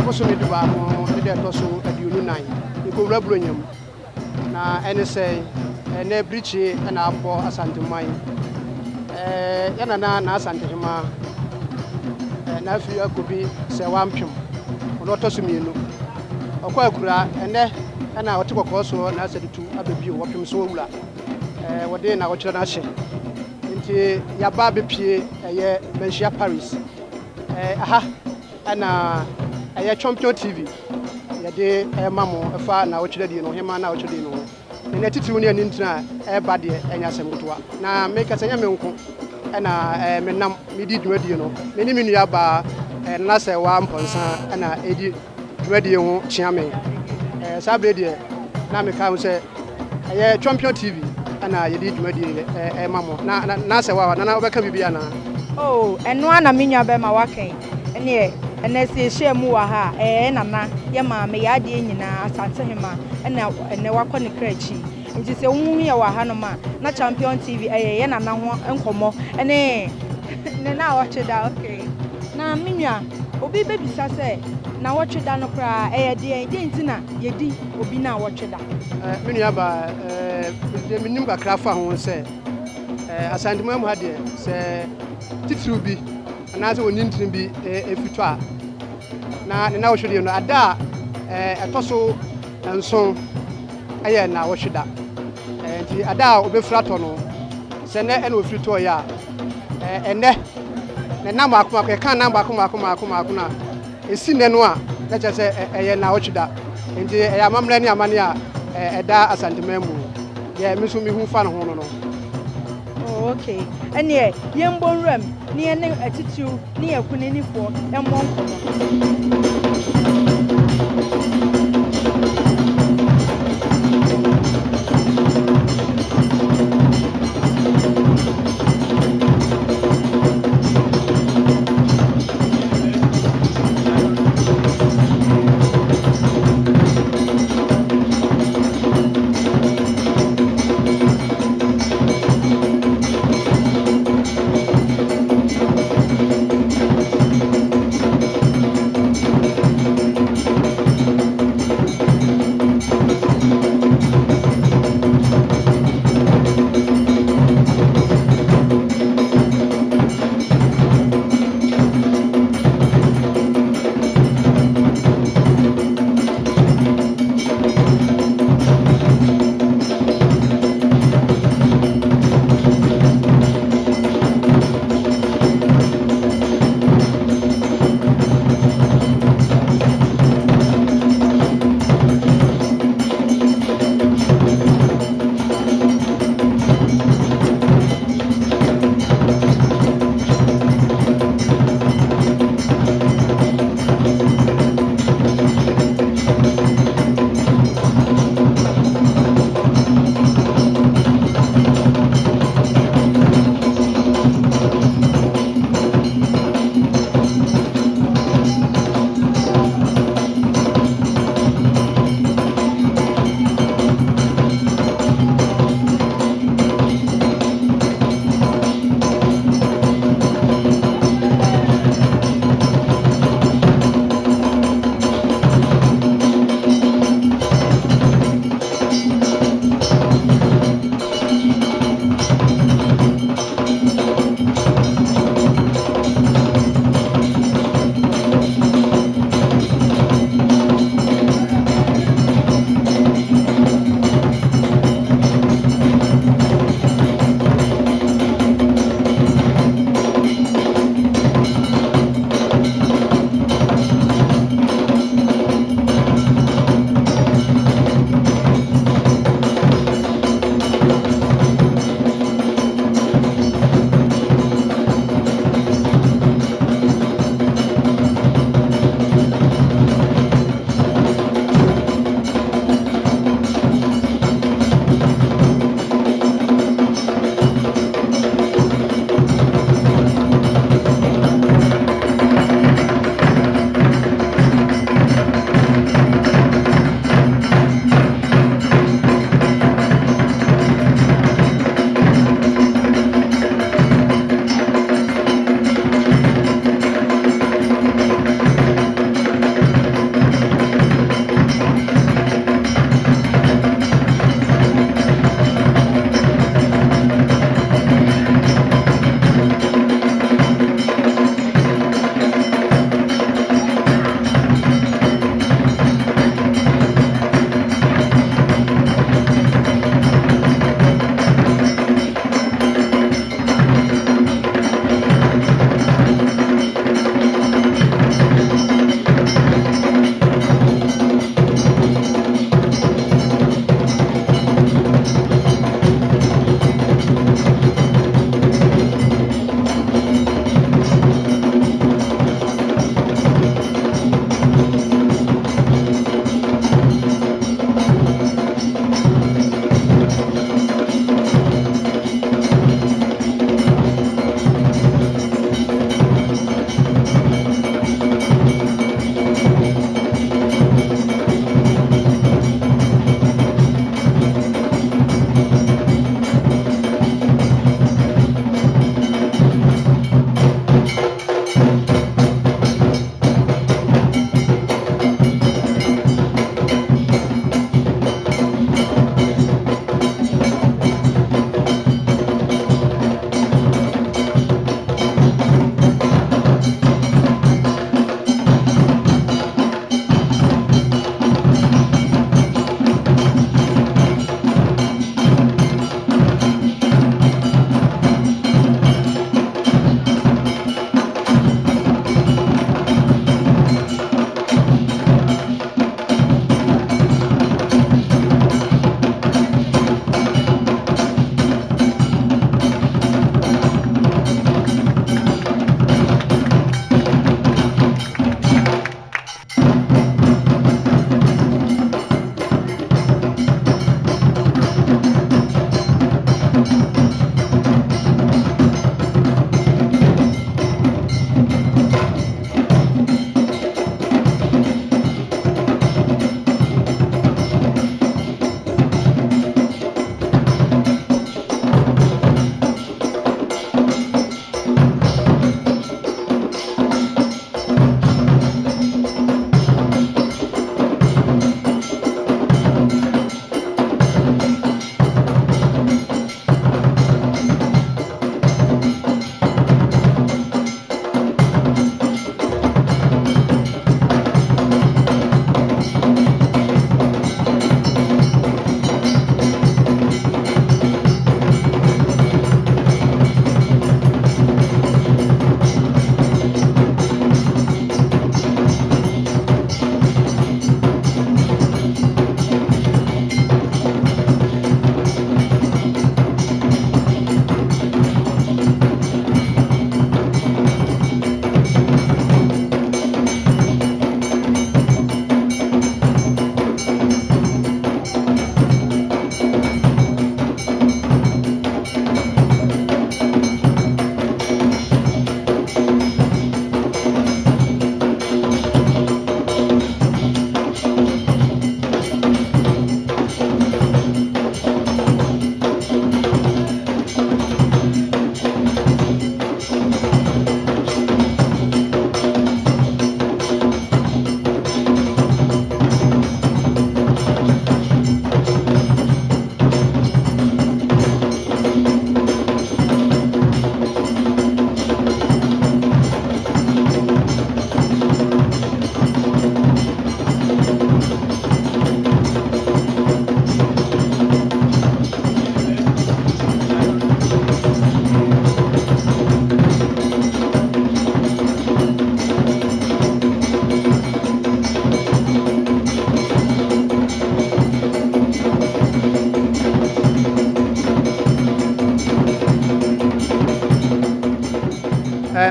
boso me duba no de to so aduonu nan ikowura bronyam na ene say na brichi na afọ Asantehemaa yana na Asantehemaa na Afia Kobi Serwaa Ampeh ono to so mienu okwa akura ene na otekoko so na asedutu ABABIO wopem so wura wode na wokyere na hye nti yaba bepie eye Mahyia Paris aha ana eye Champion TV yade mamo efa na wokyere di no hema na wokyere di no na titiwu ne ani ntina ba de enya semgotoa na make senya menko na menam medi dwadi no meni menu ya ba na Serwaa mponsa na edi dwadi ho chiame sabre de na me ka ho se eye Champion TV na yedi dwadi mamo na Serwaa na obeka bibia na oh eno ana menua be ma waken ene ene se shemu wa ha nana ye ma me ya de nyina Asantehemaa ene wakọ ne krachi nti se wu ye wa ha no ma na Champion TV ye nana ho enkomo ene ne na wocheda okay na menua obi bebisa se na wocheda no kra de ntina ye di obi na wocheda menua ba de minim ka krafa ho se Asantehemaa mu ha de se titru bi na se woni ntin bi efito a na wohwede no ada etoso enso aye na wohweda nti ada obefrato no se ne ene ofrito ya ene ne namba akoma ke kan namba akoma na esi ne no a na che eye na wohweda nti ya mamra ni amane a eda Asantehemaa mu ye miso mi hu fa no ho no oh okay ene ye mbonram ni ene atitu ni yakunenifo emmo nkomo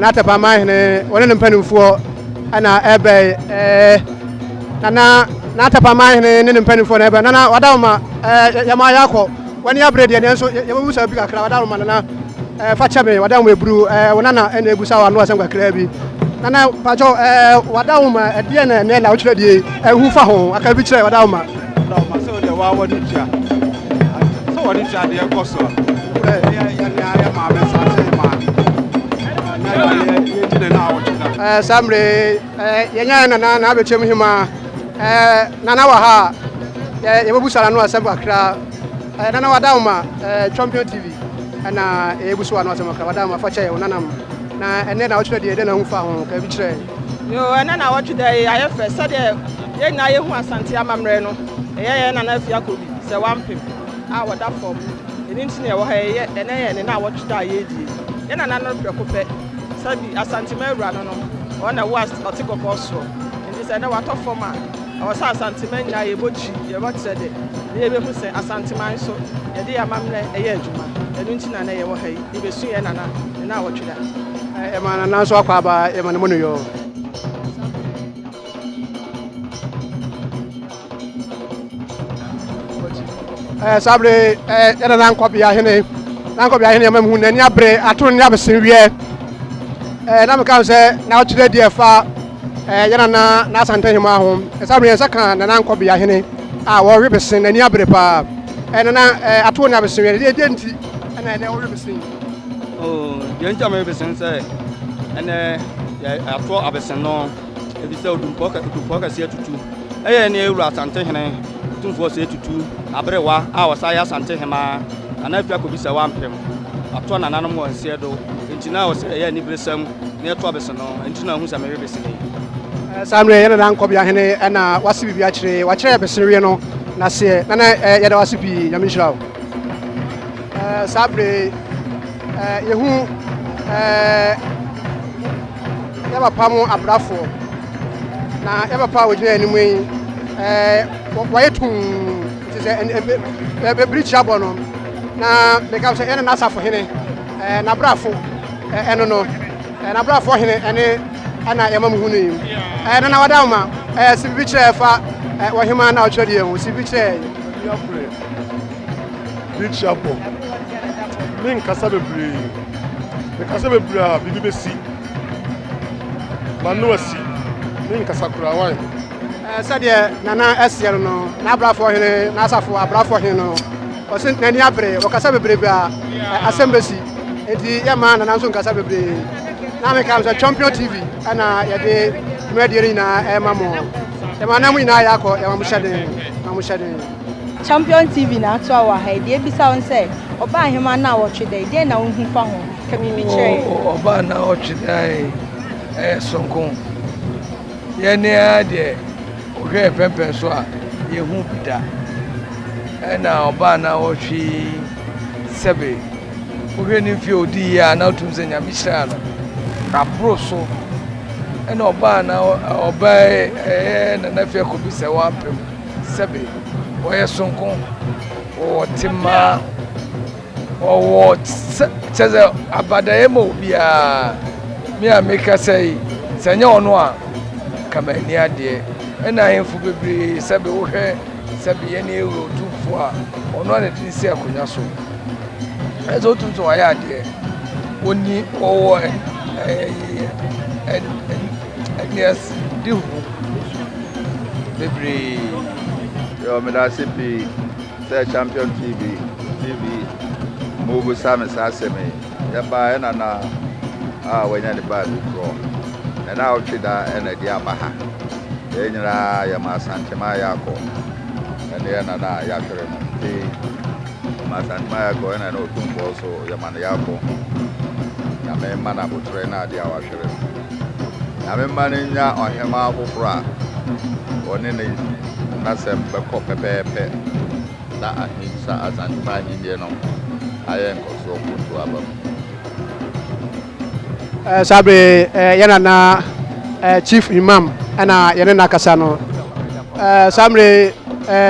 na atapa mahene wone ne mpanimfo ana ebe na atapa mahene ne mpanimfo na ebe na wadawma yama yakọ wani abrede ne nso yebusa bi kakra wadawma na fa chebe wadawma eburu wona na ene ebusa wa no asem kakra bi na pacho wadawma ede na ne la otwere die ehu fa ho aka bi kire wadawma so de wa wadi tia so wadi tia de koso ya ma be Asantehemaa Samre yenya na abechem hima na wa ha yebusa no asem kakra na wadawma champion TV na ebusa no asem kakra wadawma fa cheye wonanam na ene na otwere de na hu fa ho ka bi kire yo ene na otwere aye fe se de ye na ye hu Asante amamre no ye na Afia Kobi Serwaa Ampeh a wada form eni ntine ye wo ha ye ene ye na otwere aye die ye na no preko pe sabi Asantehemaa no no ona was otikoko so ndi se na wato form a o sa Asantehemaa nya ye bochi ye botre de ye be hu se Asantehemaa so ye de amamre ye adwuma eni ntine na ye wo ha ye be su ye na otwere e mana na so akwa ba e mana mo no yo sabre yana nan kobi ahene mamu na ni abre atoro ni abesen wie na me kan se na otwere die fa yana na Asantehemaa ho sabre yan saka na nan kobi ahene a wo rebesen na ni abre pa na atoro ni abesen wie de nti na wo rebesen ye ncha me besen se ene atoro abesen no e bi se OTUMFOUR ka se TUTU ne ewura Asantehemaa OTUMFOUR se TUTU abrewa a wasa ya Asantehemaa ana Afia Kobi Serwaa Ampeh atọ na nanom wo nse do entina wo se ya ni bresam na eto abese no entina hu sa me bese ni samre yana nan kobi ahene na wasi bibia kire wa kire bese wie no na se na ya da wasi bi ya minshirawo sabre yehu ya ba pamu abrafo na ya ba pa wo gina animu yi wa yetun be bridge abo no na make say ene na asafo hene na brafo eno no na brafo hene ene ana yamam hunu yi na wadawma sibi kire fa wa hima na otwere ye sibi kire ya pre bridge abo min kasa bebre a bibi besi manu asi min kasa kura wan sadia nana asier no na brafo hene na asafo abrafo hene no o sent nani abre o kasa bebre a assembly enti yama nana nso kasa bebre na me kam champion TV ana ya de media na mamo yama na mu ina ya ko yama mushade champion TV na ato awa ha de bisa won say oba ahema na wotwe de na unhu fa ho ka bibi kire oba na wotwe dai sonkon ye ne ade ohwe pempen so a ye hu bida na oba na wotwe sebe ohwe ni fi odi ya na otum se nyamishira no abro so na oba na na Afia Kobi Serwaa Ampeh sebe oye sonkon o timma o teze Ababiyo obia me ameka say senya ono a kamani ade na hemfu bebre sebe wo hwe sebe ye ne OTUMFOUR a ono na tin si akonya so ezo OTUMFOUR wa ya ade oni owo yes dihu bebre yo me da sipi se champion TV move same saseme ya ba na wanya ni ba do na otweda na dia baha enyira ya Asantehemaa yako na ya hwere no ti Asantehemaa yako na OTUMFOUR so ya man yako ya me mana botre na dia wa hwere ya me mannya ohema afofra one ne na sem be ko pepepe na ahimsa Asantehemaa ni no ayen ko so kutu abam sabre yana na chief imam ana yana na kasa no samre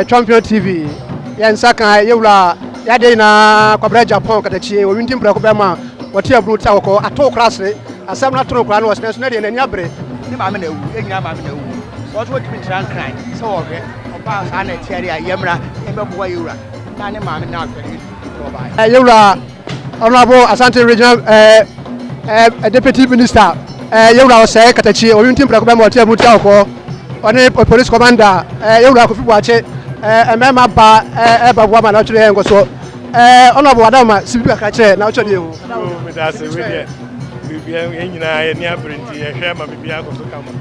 champion TV yan saka yewla ya de na kwabra Japan katachi o wintim pra ko be ma wati abru ta ko ato krasre asam na toro kwa no wasna so na de n'ani abre ne maame na ewu enyina maame na ewu so to timi tran kran so wo hwe oba sa na tiare a yemra emebo yewura na ne maame na akwere oba yewura honorable Asante regional deputy minister yewura Osei Katachi oyuntim pra ko be mo tia mu tia ko oni police commander yewura Kofi Buache emema ba babuwa ma na twere ngo so honorable Adama sibi aka kire na ochode hu me da se we de bibia enyina ye ni abrinti ye hwe ma bibia akoso kama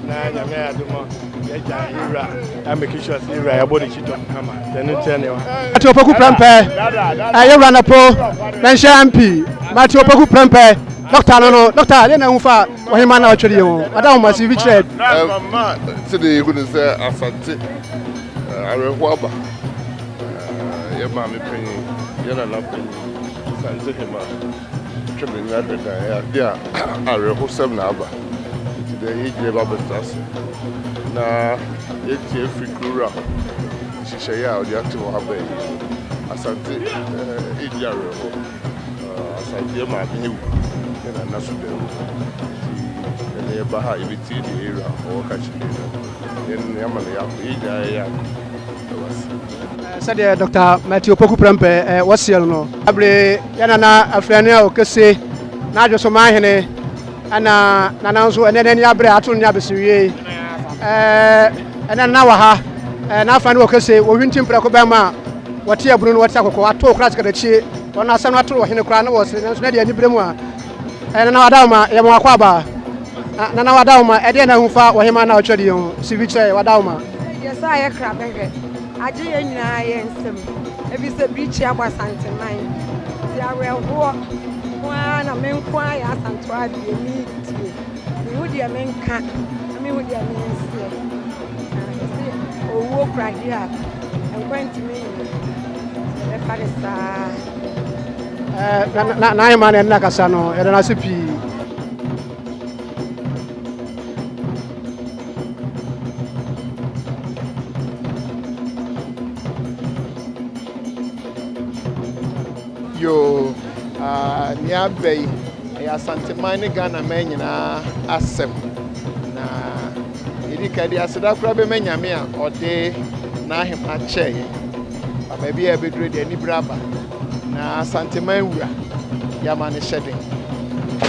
na nyame adumo ye ja yewura I make sure say yewura ya body chito kama tenu tene wa Mati opoku prempe yewura na po mention MP Mati opoku prempe doctor no doctor le na hufa ohima na ochode hu Adama sibi kire ma se de go say Asante Arehwaba ye ma me pen ye na pen Asantehemaa twebe na de ya dia Arehwosem na aba today ye je ba bestase na ye tie fikura shisha ya odi ati wo aba Asante idi Arehwo Asante ma bi hu na na so de ye ba ha ibiti de era o ka chile en yamale ya ija ya Sadia Dr. Matthew Poku Prempe wasiel no abre yana na afrani a okese na adwoso mahene ana nananso enene abre ato nya besiwie ena na wa ha na afani okese owintim preko be ma wate abunu no wate akoko ato kras kadachi ona asam ato wo hene kra na wo se na de ani bremu a na wadawma ye mo akwa ba na wadawma e de na hufa wo hema na ochodi hu siviche wadawma yes I kra bege aje ye nyina ye nsem ebi se bichi agba santeman ti areho kwa na menkwa ya santo adie mi tie mi hu dia menka mi hu dia mensie owo kra dia enkwenti mi e farisa na ye man na kasa no ye na sipi yo ni abai ya Asante mine Ghana man nyina asem na edika di aseda kura be manyame a ode na ahema cheye ababi e bedure de ni braba na Asante man wura ya man shedin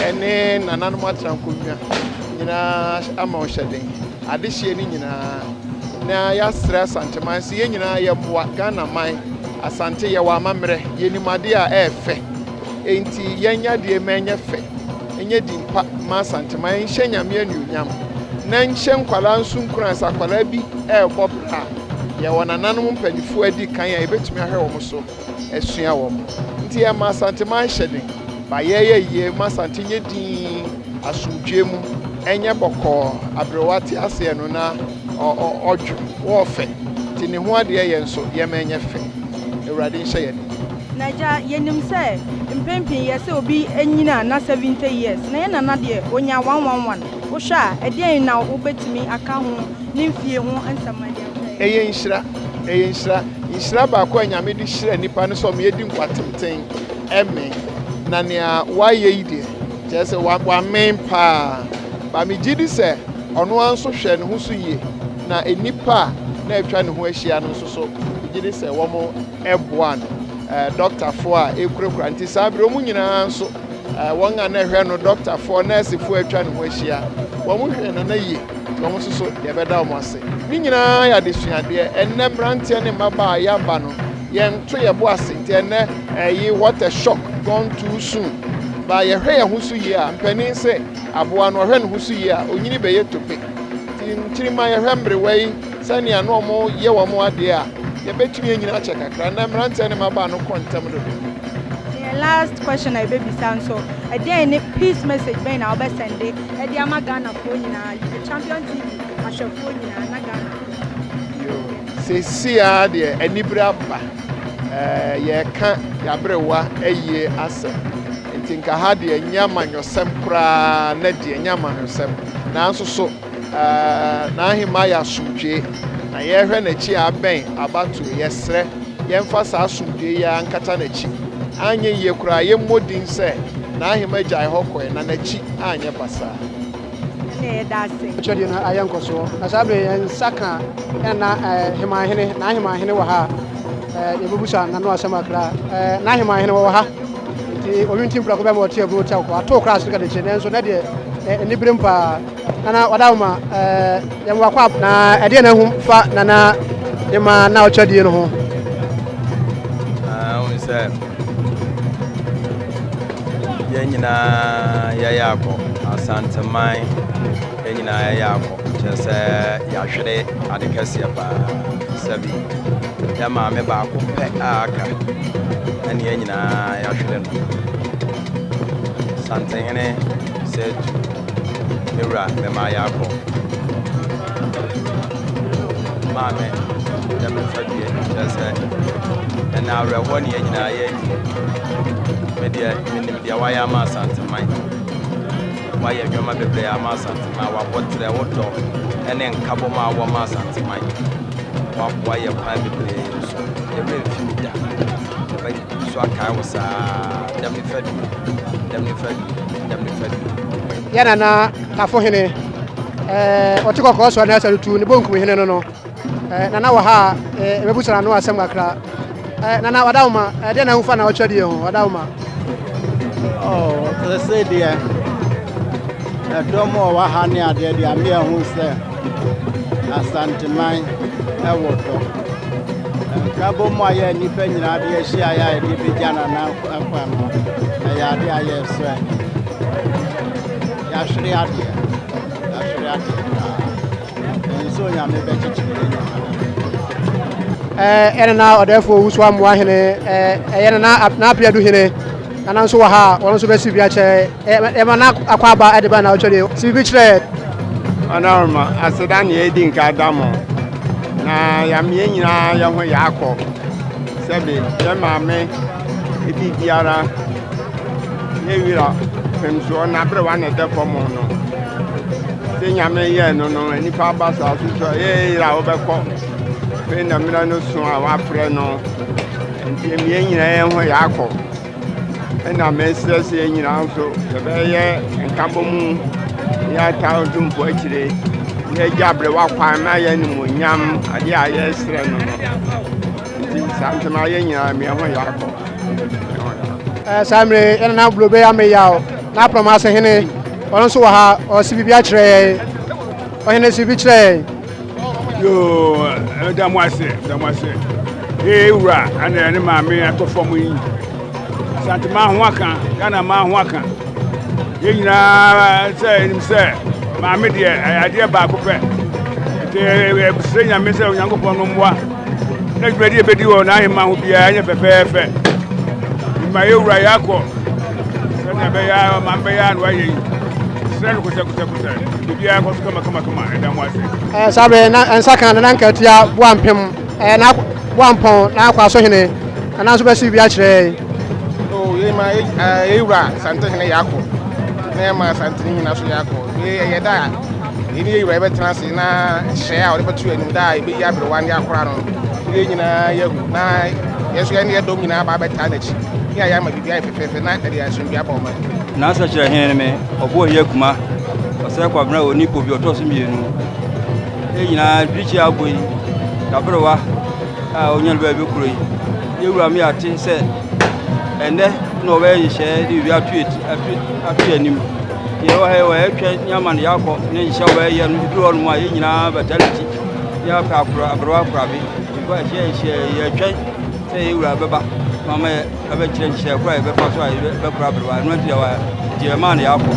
ene nananum atrankonwa nyina ama o shedin adehye ni nyina na ya sra Asante man si ye nyina ye boa Ghana man Asante ye wa mamre ye nimade a efe enti yenya de menye fe enye dimpa ma Asante man hye nyame anuonyam na nhye nkwala nsunkura sakwala bi bobra ye wonananum mpanifo adi kan ya ebetumi ahwe wo so esua wo nti ye ma Asante man hyeden ba ye ma Asante nye din asumdwemu enye boko abrewati ase no na odwo wo fe ti ne ho ade ye nso ye menye fe Ewurade nhye ye Naija yenim se mpempin ye se obi enyina na 70 years na ye nana de onya 111 wo hwa edien na wo betimi aka ho ne mfie ho ansamade eye nhyira ba ko anyame di hyira nipa no so me yedi nkwatemten eme na ne a waye yide je se wa mempa ba me gidi se ono anso hwe ne ho so yie na enipa na atwa ne ho ahia no so gidi se wo mo eboa no doctor for ekurekura nti sabre omu nyina nso won ga na hwe no doctor for nurse for atwa ne ho ahia wo mo hwe no na yie wo mo so ye beda wo ase ni nyina ya de suade enne brante ne maba ya ba no ye nto ye bo ase nti enne yi what a shock gone too soon ba ye hwe ye ho so yie a mpanin se aboa no hwe no ho so yie a onyini be ye tope ti ntirima ye hwe mbre wei sani ano mo ye wo mo ade a ye betumi enyina che kakra na brante ne maba no kontem do. The last question I baby sound so any peace message ben na obe sende e dia magana for nyina the champion TV ashofo nyina na Ghana se sia de anibra ba ye ka ya brewa eye ase ntinka ha de nyama nyosem kra na de nyama nyosem na nso so na ahima ya sumdwe na ye hwe na chi aben abatu ye sre ye mfa sa sumdwe ya nkata na chi anye ye kura ye modin se na ahema gya ho koe na nachi anye basa ne dase chodi na ayanko so na sabre en saka na hema hene na hema hene wa ha yebubusa na no asema kra na hema hene wa ha ti owinti mpra ko be mo tie bro tia ko ato kra so ka de chene so na de ni brempa na wadawma yamwa kwa na ade na hu fa na ema na ochadi no ho on say yenyina yayako asante mai yenyina yayako just ya hwere adekase ba sabi ya ma me ba ko pe aka ani yenyina ya hwere no sante hene said Mira, me Mayako. Mamma, them just and now we're 1 year in a media, why am I Asante? Why you come up to play Asante? What the water and then Kaboma was Asante. Why you plan to play every few days? So I was them yana na tafo hene otiko ko so na salutu ne bonkum hene no na wa ha ebusara no asem kakra na wadawma de na hufa na ochadi ho wadawma they say there domo wa ha ne ade de ame hu se asante man e woto kabo mo aye ni pe nyina de ahia ya de be jana na akwa no ya de aye so Ashriati. So ya me be chichire. Ena na odefo wuso amwa hene ena na apia du hene na nso wa ha won so be si bia che e ma na akwaba ade ba na ochode si bi chire Anarma asedan ye di nka damo na ya me nyina ya ho ya akọ sebe ya ma me ebi biara ye wira so na bre wa na de komo no se nyame ye no ni pa ba so so ye ra obekọ fe na mira no so a wa pre no nti me nyina ye ho ya akọ na me stress ye nyina so be ye nkambo mu ya ta odumfo akire ye jabre wa kwa ma ye ni mo nyam ade a ye sre no nti samtema ye nyina me ho ya akọ samre ena na blobe ya me ya na promise hene won so wa ha o si bibia kire o hene si bi kire yo damwase ewura ana ne ma me atofom yi Asante ma ho aka kana ma ho aka ye nyina se nim se ma me de ade ba ko pe te se nya me se onyankopon no mwa na dwadi e bedi wo na ahema ho bia nya fefefe ma ewura yakọ na be ya ma be ya no ayi sere ko se bibia ko kama edamwase sabe na nsaka na nkatia bo ampem na bo ampon na akwa so hene na so be si bia kire o ye ma ewura sante hene yakọ na ma sante hene so yakọ ye da ini ewura be transi na hye a o de batu anim da e be ya bere wan ya akora no ye nyina yahu na yeso ye ne dom nyina ba beta na chi ya ya ma bibia fefefe na ade ya so bia ba o ma na sa kire hene me obo ye kuma ose kwa bra oni po bi otoso mienu e nyina dwichi aboyi kabrewa a onyan ba be kuro yi yewura mi ate se ene no we yihye di bi atu anim ye wa he wa etwa nyama ne yakọ ne yihye wa ye no duro no ma ye nyina bataliti ya ka abrewa bi ko yihye ye twa se yewura beba mama abe kire yihye kwa be fa so a be kura abrewa no dia wa die ma ne yakọ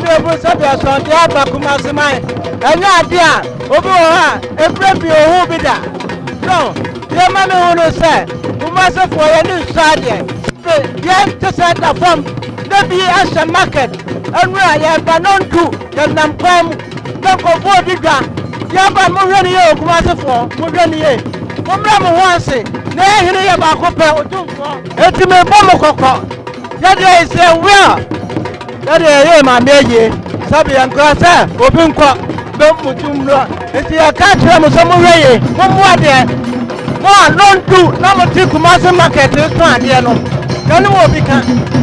ABABIO sabi Asante aba KUMASI man. Enya ade a obi wo ha efre bi ohu bi da. No, ye ma me hu say KUMASI fo ye ni nsade. Ye to set the form. There be a market. And we are banontu the nampam. Don't go for the gun. Yaba Murani, KUMASI for Murani. Mumram once. Nay, here about Copper OTUMFOUR. It's me, Bomoko. That is a well. That is my baby. Sabi and Grassa, Obunko, Bumputumra. It's a catcher of some way. One more there. More, non two, number two KUMASI market is one, you know. Then we will become.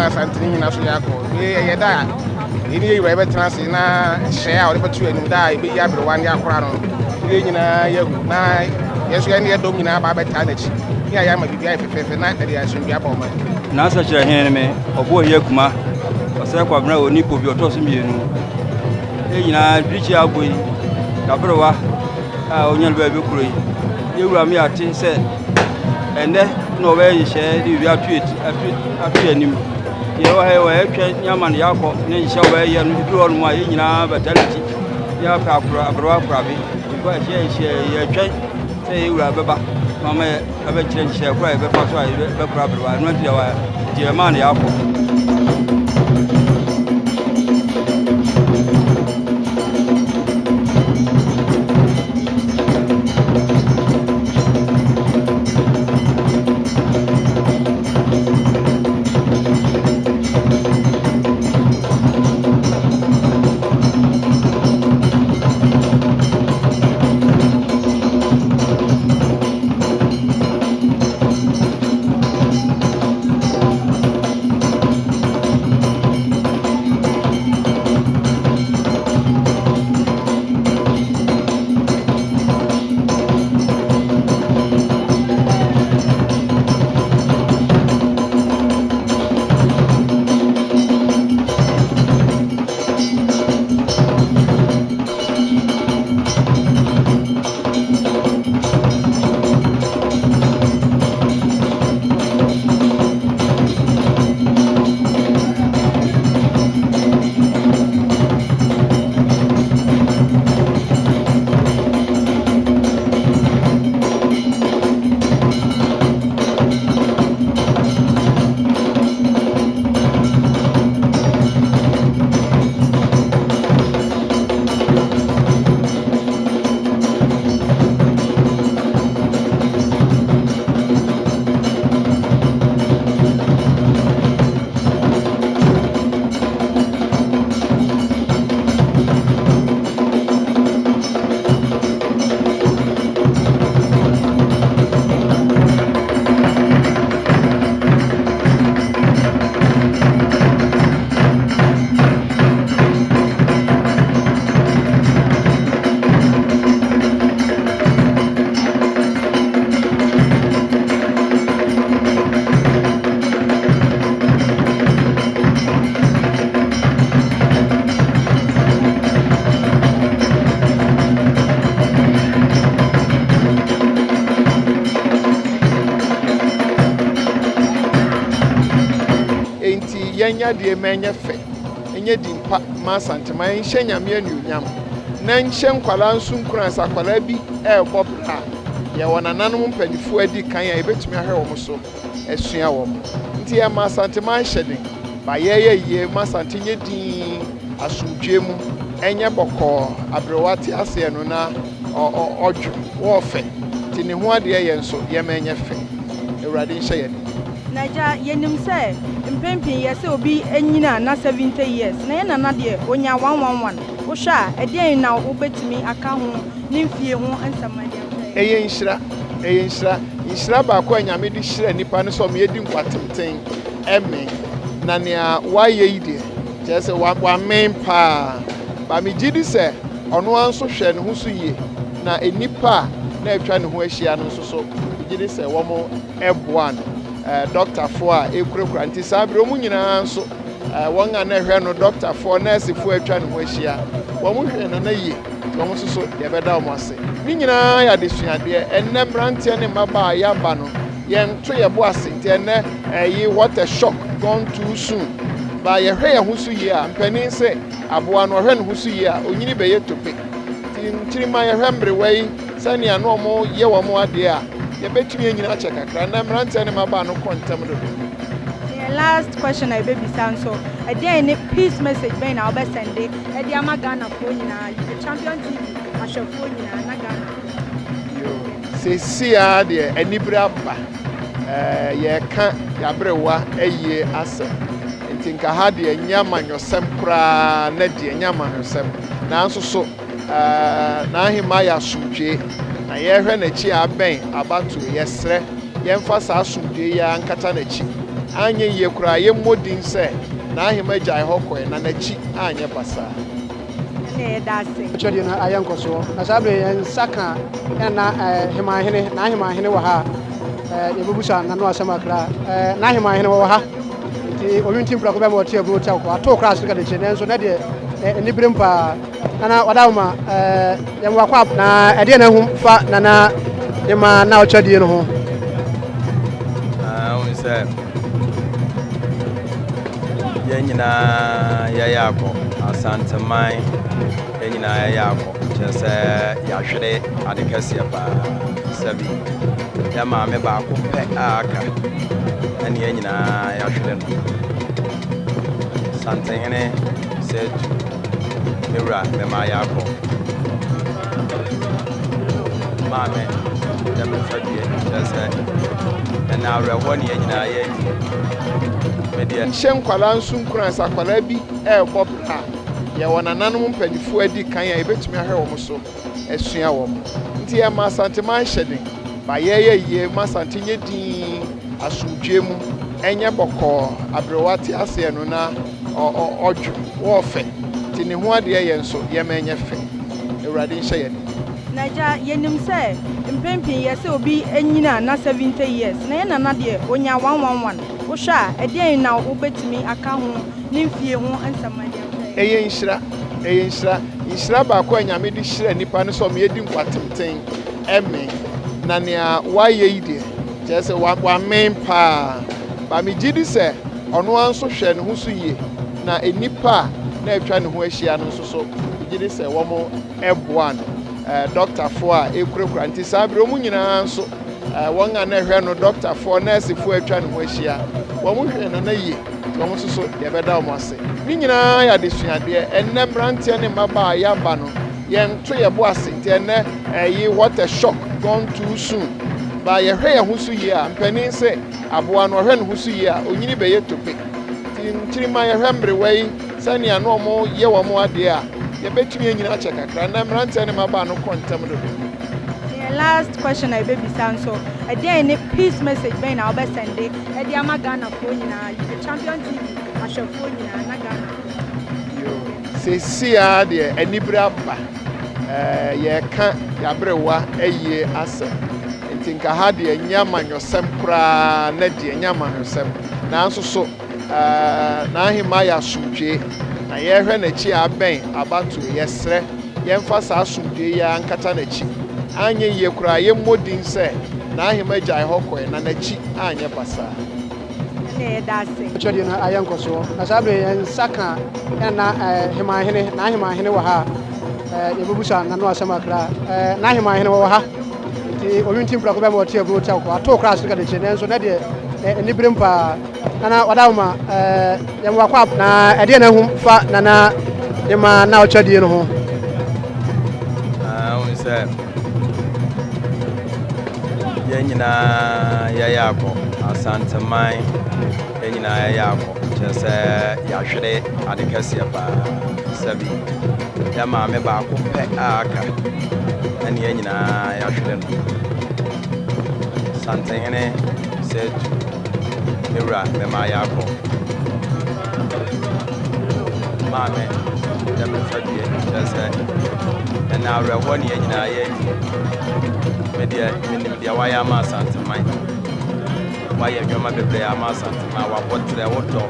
Asantehemaa so yako ye da ini ye we betrance na share o betu anim da e be ya brewa ndi akora no ye nyina ye hu na yeso ye ne dom nyina ba beta na chi ni aya ma bibia fefefe na de asun bia ba o ma na sa kire hen me obo ye kuma ose kwa bra oni po bi otoso mienu e nyina drichi aboyi ka brewa a onyal ba be kuro ye wura mi ate se ene no we ye share di bi atu anim ye wa he wa etwa nyaman yakọ ne nhyɛ wa ye no duro no ma ye nyina bataliti ya ka abrowa prabi ko hye ye etwa se ye wura beba mama aba kyerɛ nhyɛ ko ye befa so ye be abrowa no ntia wa je man yakọ yenya de menye fe enye di mpa ma Asante man hye nyame anuonyam na nhye nkwala nso nkura sakwala bi ebo bra ye wonananom mpanifo adi kan ya ebetumi ahwe wo so esua wo nti ya ma Asante man hyeden ba ye ma Asante nye din asumdwe mu enye boko abrewati ase no na odwo wo fe ti ne ho ade ye nso ye menye fe ewrade nhye ye Naija yenim say mpempin yese obi enyina na 70 years na ye nana de onya 111 wo hwa ede na obetimi aka ho ne mfie ho ansamade eye nhyira ba ko anyame de hyira nipa no so me edi nkwatemten eme na nea waye yi de jese wa men pa ba me gidi se ono anso hwe ne ho so yie na enipa na atwa ne ho ahia no so gidi se wo mo eboa no Doctor for ekurokura nti sabiro mu nyina nso won ana hwe no doctor for nurse for atwa ne ho ahia wo mu hwe no na yie wo mu so ye beda wo ase ni nyina ya de suade enne brante ne maba ya ba no ye nto ye bo ase nti enne yi what a shock gone too soon ba ye hwe ye ho so yie a mpanin se aboa no hwe ne ho so yie a onyini be ye tope ti ntiri ma ye hwe mbre wei sani ano mo ye wo mo ade a ye betumi enyina che kakra na mrante ne maba no kontem do. The last question I baby sanso a day any peace message ben na obe sende e dia magana fo nyina the champion TV ashofo nyina na Ghana yo se sia de anibra ba ye ka ya brewa eye ase ntinka ha de nyama nyosem kra na de nyama nyosem na nso so na ahima ya sumdwe na ye hwe na chi aben abatu yesre ye mfa sa asumdwe ya nkata na chi anye ye kura ye modin se na ahima jai hokoi na na chi anye basa ne dase chodi na ayankoso na sabre yen saka na hima hene wa ha ye bubusa na no asema kra na hima hene wa ha ti oyuntim kra ko be mo tie bro tia ko ato kra asika de chene nso na de ni brempa na wadawma yem wakwa na ede na hu fa na yema na ochadi no ho we say yenyina yayako Asante man yenyina yayako just yahwere adekase ba sabi ya ma me ba ko pe aka ani yenyina yahwere no Asantehene said Mira me mayako mame dem fadie just and now rewoni yenyina ye media nkwala nso nkura sakwala bi ebo bra ye wonananom mpanifo adi kan ya ebetumi ahwe wo so esua wo nti ya ma Asante man hyeden ba ye ma Asante nye din asumdwe mu enye boko abrewati ase no na odwo wo fe ti ne ho ade ye nso ye menye fe ewrade nhye ye Naija yenim say mpempin yese obi enyina na 70 years na ye nana de onya 111 wo hwa ede na obetimi aka ho ne mfie ho ansamade eye nhyira ba ko anyame de hyira nipa no so me edi nkwatemten eme na nea waye yi de jese wa men pa ba me gidi se ono anso hwe ne ho so yie na enipa na atwa ne ho ahia no so gidi se wo mo eboa no Doctor for ekurokura nti sabiro mu nyina nso won ana hwe no doctor for nurse for atwa ne ho ahia wo mu hwe no na yie wo mu so ye beda wo ase ni nyina ya de suade enne brante ne maba ya ba no ye nto ye bo ase nti enne yi what a shock gone too soon ba ye hwe ye ho so yie a mpanin se aboa no hwe ne ho so yie a onyini be ye tope ti nchirima ye hwe mbre wei sani ano mo ye wo mo ade a ye betumi enyina che kakra na mrante ne maba no kontem do. The last question I baby sanso a day any peace message ben na obe sende e dia magana fo nyina the champion TV ashofo nyina na Ghana yo se sia de anibra ba ye ka ya brewa eye ase ntinka ha de nyama nyosem kra na de nyama nyosem na nso so na ahima ya sumdwe na ye hwe na chi aben abatu yesre ye mfa sa sumdwe ya nkata na chi anye ye kura ye modin se na ahima jai hokoi na chi anye basa ne medase chodi na ayanko so na sabre en saka na hema hene wa ha yebubusa na no asema kra na hema hene wa ha ti owinti mpra ko be mo tie bro tia ko ato kra so ka de chene so na de ni brempa na wadawma yam wakwa na ede na hu fa na yema na ochadi no ho we say yenyina yayako Asantehemaa yenyina yayako chese yahwere adekase ba sabi ya maame ba ko pe aka ani yenyina yahwere no Asantehemaa said Ewura mema yako maame ya me fadie chese na rewo ne yenyina yeji media waya ma Asantehemaa why you ma bebre ya ma Asantehemaa wa potre wodo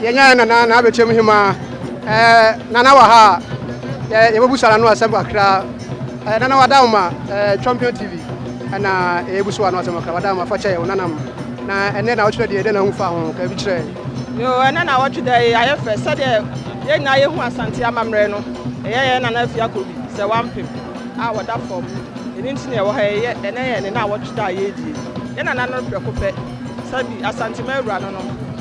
yenya na abechem hima nana wa ha yebubusa no asem akra nana wadawma champion tv na yebusu no asem akra wadawma fa che nanam na ene na wochire de na hu fa ho ka bi kire yo ene na wochide aye fe se de yenya ye hu asante amamre no ye na Afia Kobi Serwaa Ampeh a wada form eni ntine ye wo ha ye ene ye na wochide aye die ye na no preko pe sabi Asantehemaa no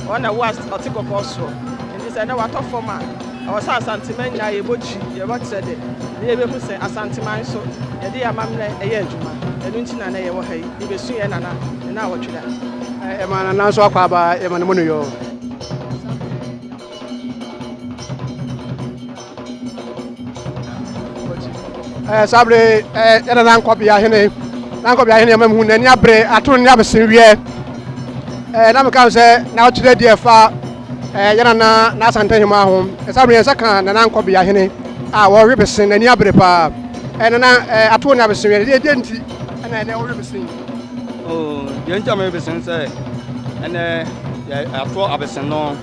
ona was otikoko so ndi se na wato form a awasa Asantehemaa nya ye bochi ye botre de ye be hu se Asantehemaa so ye de amamre eye adwuma enu ntina na ye wo ha ye be su ye na wotweda e ma na so akwa ba e ma no no yo sabre era nan kopia hene mam hu nani abre atun nya besen wie na me kan say na otire die fa yana na Asantehemaa ho esa me yensa kan na Kobi ahene a wo rebesen na ni abere pa na ato na besen ye de nti na wo rebesen yencha me besen say ato abesen no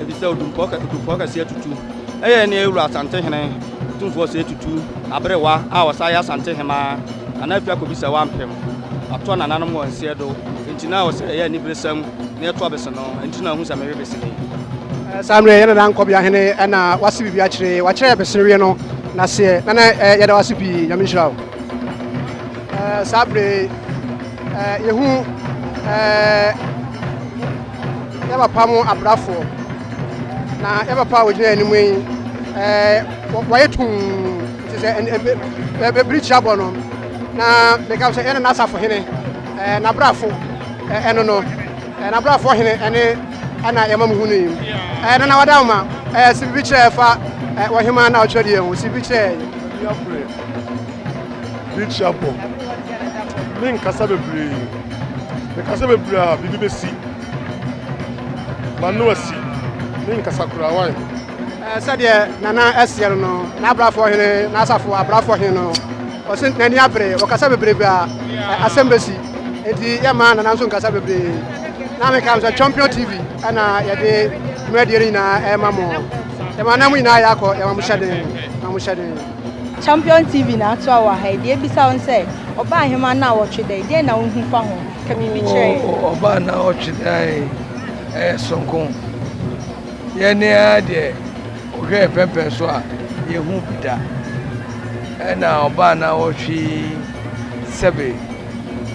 ebi say OTUMFOUR ka se TUTU ne ewura Asantehemaa OTUMFOUR se TUTU abrewa a wo say Asantehemaa ana Afia Kobi Serwaa Ampeh ato na nanom won se do nti na wo say ni bresam na ato abesen no nti na hu sa me rebesen Samre yana na Kobi ahene na wasi bibia kire wa kire besen wie no na se na yada wasi bi nyamishira sabre yehu yaba pamo abrafo na yaba pa wojina animu yi wayetun se bridge abono na because yana na safo hene na brafo no na brafo hene ene ana yama muhunu yi na wadama sibi kire fa wahima na ochodi yehu sibi kire yapre bridge abo min kasa bebre me kasa bebre a bibi besi manu asi min kasa kurawa sade nana asier no na abrafo hene na asafo abrafo hene no o sent nani abre o kasa bebre ba asembesi enti yama nana nso kasa bebre na me kam say champion TV ana yade media na mamo yama na mu ina yakọ yama mushade champion TV na ato awa ha de bisa on say oba ahema na wotwe de na unhu fa ho ka bibi kire oba na wotwe dai sonko ye ne ade ohwe pempen so a ye hu bida na oba na wotwe sebe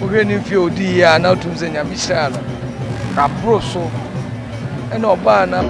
ohwe ni fi odi ya na otum se nyamishira no kabro so na oba na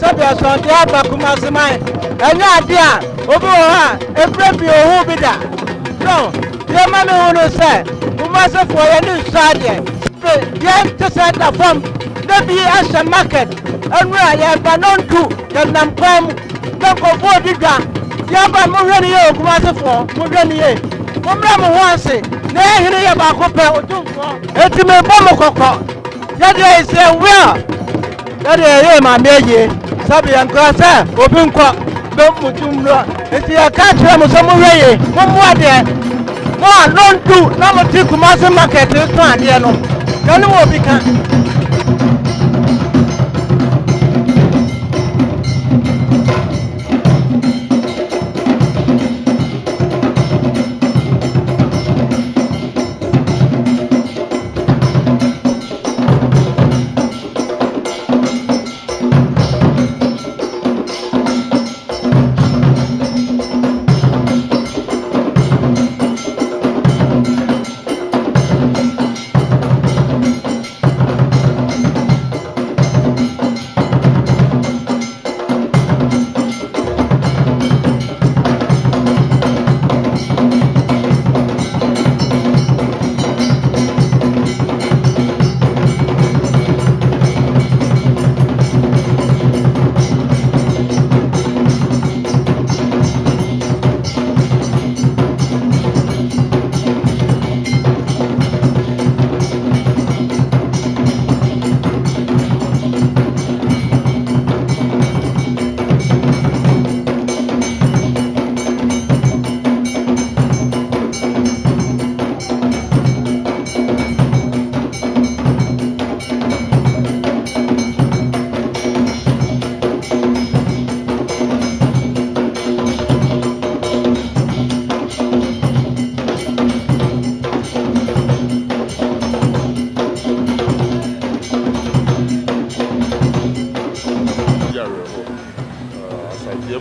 Sabi Asantehemaa KUMASI man enya ade a obi wo ha ebrabio hu bi da no ye ma me hu no say KUMASI fo ye ni nsade ye tese da form na bi asha market anura ye ba nontu ye nam kwam na ko fo didwa ye ba mo hwe ni ye KUMASI fo mo hwe ni ye mo mra mo ho ase na ye hire ye ba ko pe OTUMFOUR eti me bo mo kokko ye de say where ye ma meje sabi yankasa obinkwa be mutumra enti ya ka kire mo so mo weye mo muade mo anontu na mo ti KUMASI market so ade no kan wo bi kan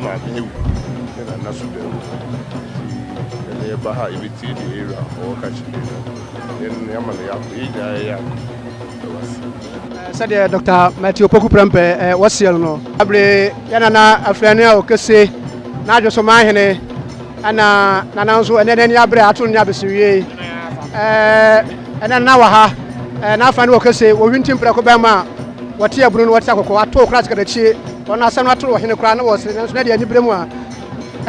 maame ewu na naso da ewu ɛna yɛba ha ebitie de area ɔwɔka kyerɛ yɛn yɛma no yɛakɔ yɛgya yɛyɛ sɛdeɛ Dr. Matthew Poku Prempeh wɔsiel no abre yɛnana afrani a ɔkɛse na adwo so manhene ana nana nso ɛnɛ n'ani abre ato ne abɛsiwie ɛnɛ na wɔ ha na afrani ɔkɛse wɔwinti mprɛko bɛma wɔte abunu no wɔte akɔkɔ ato kora sikadakyi wɔn asɛm no ato wɔ hene kora na wɔsere nanso na deɛ ani brɛ mu a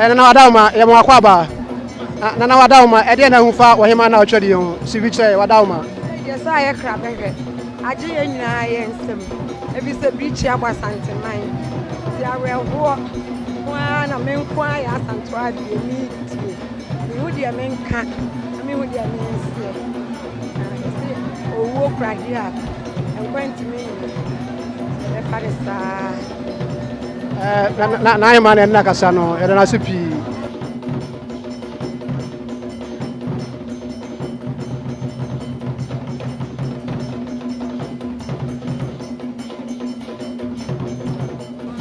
nana wadawoma yɛma wakɔ aba nana wadawoma ɛdeɛ na hufa wɔ hema na ɔtwɛ deɛ ho sibi kyerɛ wadawoma yɛ sɛ ayɛ kra bɛhwɛ agye yɛ nyinaa yɛ nsɛm ebi sɛ birikyi abɔ asanteman ti awerɛhoɔ ho ara na menko a yɛ asanto adeɛ metie mehu deɛ menka na mehu deɛ menseɛ sɛ owuo kora de a ɛnkwantimi ɛbɛfa de saa na ayɛ ma no ɛnna kasa no yɛde no ase pii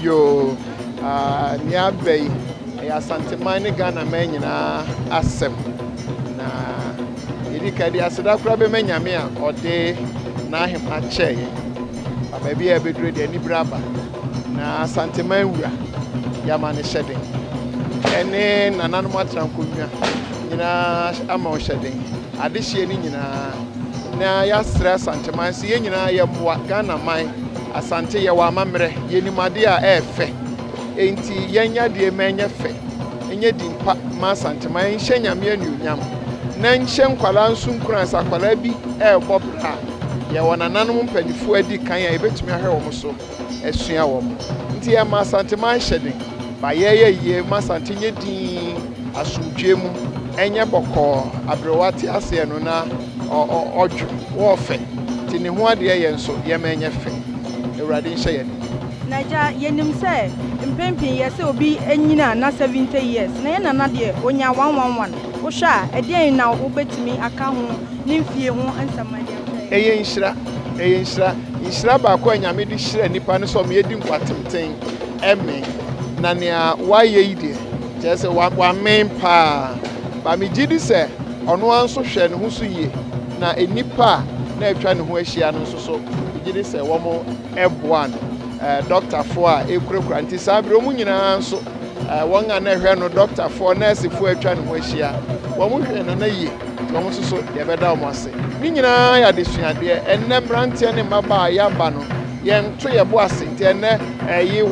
yo ni abɛyi ɛyɛ asanteman ne Ghana man nyinaa asɛm na yɛdi ka de aseda kora bɛma nyame a ɔde n'ahema kyɛɛ baabi a yɛbɛduru de ani bere aba na asanteman wura yɛama ne hyɛ den ɛne nananom atena nkonnwa nyinaa ama wo hyɛ den adehyeɛ no nyinaa na yɛasrɛ asanteman sɛ yɛn nyinaa yɛmmoa Ghana man Asante yɛwɔ amammerɛ yɛnimade a ɛɛfɛ enti yɛnya deɛ ma ɛnyɛ fɛ ɛnyɛ di mpa ma asantema yɛnhyɛ nyame anuonyam na nhyɛ nkwalaa nso nkura nsa kwalaa bi ɛɛbɔ bra yɛwɔ nananom mpanimfoɔ adi kan a yɛbɛtumi ahwɛ wɔn so asua wɔn nti yɛma asantema hyɛ den ba yɛyɛ yie ma asante nyɛ din asomdwe mu ɛnyɛ bɔkɔɔ aberewa te aseɛ no na ɔdwo wɔɔfɛ nti ne ho adeɛ yɛ nso yɛma ɛnyɛ fɛ Ewurade nhyɛ yɛn. Naija yenim sɛ mpempin yɛ sɛ obi anyina na 70 years na yɛ nana deɛ onya 111 wohwɛ a ɛdeɛn na wobɛtumi aka ho ne mfie ho nsɛmade ɛyɛ nhyira baako a Nyame de hyira nipa no sɛ ɔmo yɛdi nkwatenten ɛme na nea wayɛ yi deɛ kyerɛ sɛ wamen paa ba megye di sɛ ɔno nso hwɛ ne ho so yie na enipa na atwa ne ho ahyia no nso so gye sɛ wɔn ɛboa no dɔktafoɔ a ekurakura nti saa abiri wɔn nyinaa nso wɔn a na ɛhwɛ no dɔktafoɔ nɛɛsefoɔ atwa ne ho ahyia wɔn hwɛ no na yie wɔn nso so yɛbɛda wɔn ase ne nyinaa yɛ adesuadeɛ ɛnɛ mmeranteɛ ne mmabaa yɛaba no yɛn to yɛ bo ase nti ɛnɛ ɛyi